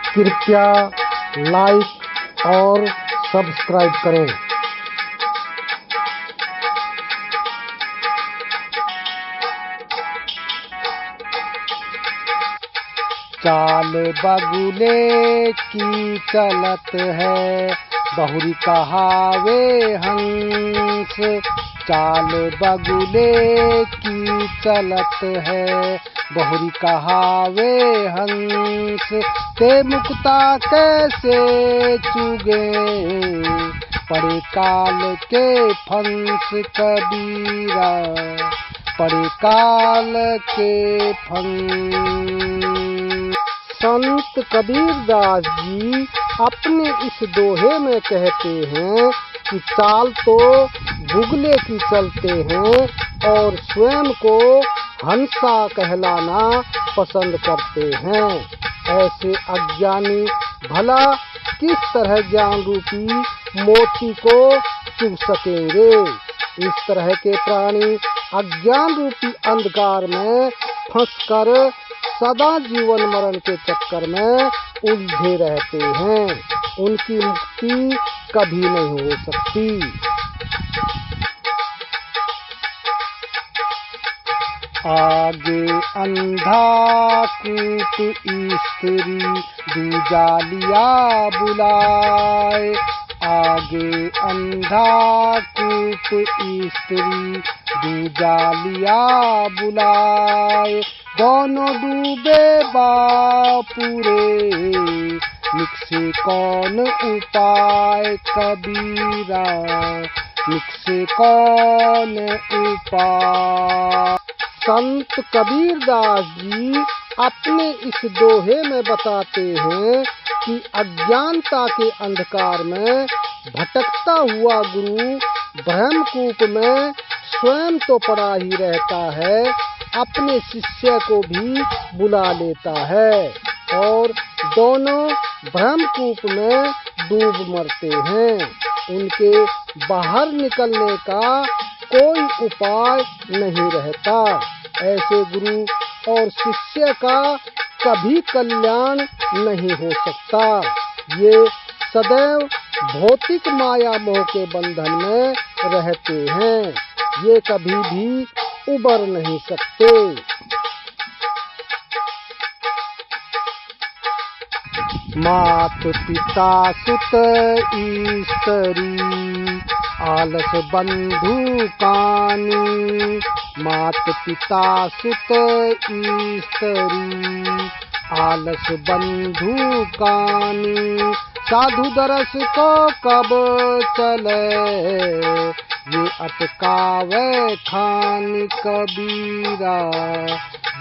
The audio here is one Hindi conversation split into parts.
कृपया लाइक और सब्सक्राइब करें। चाल बगुले की चलत है, बहुरी कहावे हंस। चाल बगुले की चलत है, बहुरी कहावे हंस। ते मुक्ता कैसे चुगे, पड़े काल के फंस कबीरा, पड़े काल के फंस। संत कबीरदास जी अपने इस दोहे में कहते हैं कि चाल तो बुगले की चलते हैं और स्वयं को हंसा कहलाना पसंद करते हैं। ऐसे अज्ञानी भला किस तरह ज्ञान रूपी मोती को चुभ सकेंगे। इस तरह के प्राणी अज्ञान रूपी अंधकार में फंसकर सदा जीवन मरण के चक्कर में उलझे रहते हैं। उनकी मुक्ति कभी नहीं हो सकती। आगे अंधा कूप स्त्री, दूजा लिया बुलाए। आगे अंधा कूप स्त्री, दूजा लिया बुलाए। दोनों डूबे बापुरे, निकसे कौन उपाय कबीरा, निकसे कौन उपाय। संत कबीरदास जी अपने इस दोहे में बताते हैं कि अज्ञानता के अंधकार में भटकता हुआ गुरु ब्रह्मकूप में स्वयं तो पड़ा ही रहता है, अपने शिष्य को भी बुला लेता है और दोनों ब्रह्मकूप में डूब मरते हैं। उनके बाहर निकलने का कोई उपाय नहीं रहता। ऐसे गुरु और शिष्य का कभी कल्याण नहीं हो सकता। ये सदैव भौतिक माया मोह के बंधन में रहते हैं, ये कभी भी उबर नहीं सकते। मात पिता सुत स्त्री, आलस बंधु कानी। मात पिता सुत स्त्री, आलस बंधु कानी। साधु दरस को कब चले, ये अटकावे खान कबीरा,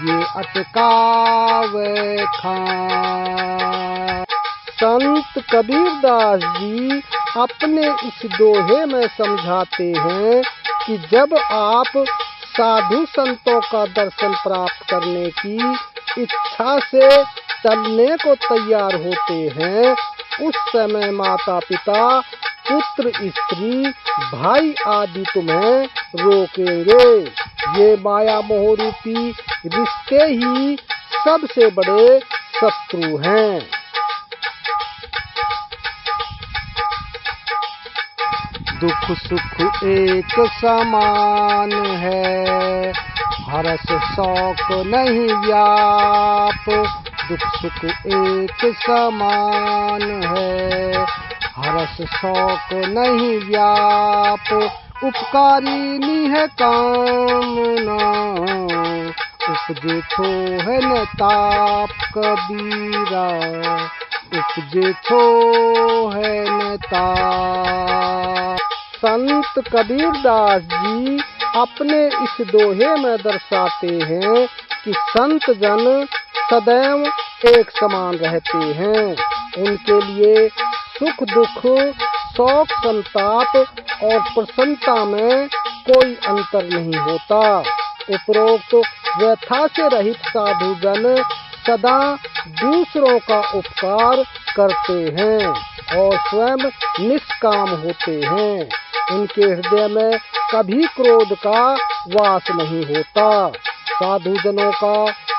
ये अटकावे खान। संत कबीरदास जी अपने इस दोहे में समझाते हैं कि जब आप साधु संतों का दर्शन प्राप्त करने की इच्छा से चलने को तैयार होते हैं, उस समय माता पिता, पुत्र, स्त्री, भाई आदि तुम्हें रोकेंगे। ये माया मोह रूपी रिश्ते ही सबसे बड़े शत्रु हैं। दुख सुख एक समान है, हर्ष शौक नहीं व्याप। दुख सुख एक समान है, हर्ष शौक नहीं व्याप। उपकारी निह कामना, उपजे थो है न ताप कबीरा, उपजे थो है न ताप। संत कबीरदास जी अपने इस दोहे में दर्शाते हैं कि संत जन सदैव एक समान रहते हैं। उनके लिए सुख दुख, शौक संताप और प्रसन्नता में कोई अंतर नहीं होता। उपरोक्त व्यथा से रहित साधु जन सदा दूसरों का उपकार करते हैं और स्वयं निष्काम होते हैं। उनके हृदय में कभी क्रोध का वास नहीं होता। साधु जनों का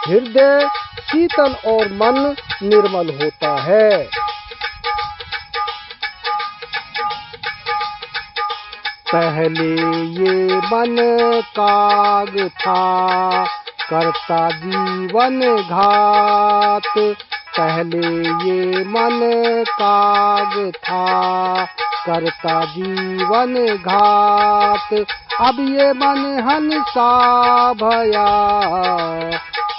हृदय शीतल और मन निर्मल होता है। पहले ये मन काग था, करता जीवन घात। पहले ये मन काग था, करता जीवन घात। अब ये मन हंसा भया,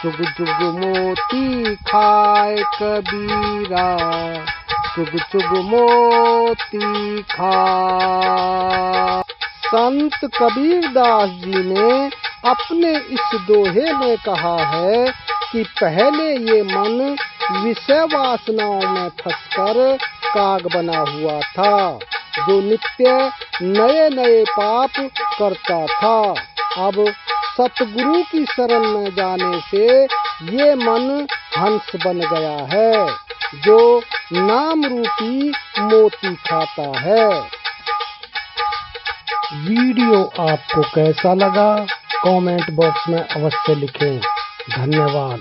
जुग जुग मोती खाए कबीरा, जुग जुग मोती खाए। संत कबीरदास जी ने अपने इस दोहे में कहा है कि पहले ये मन विषय वासनाओं में फंसकर काग बना हुआ था, जो नित्य नए नए पाप करता था। अब सतगुरु की शरण में जाने से ये मन हंस बन गया है, जो नाम रूपी मोती खाता है। वीडियो आपको कैसा लगा कमेंट बॉक्स में अवश्य लिखें। धन्यवाद।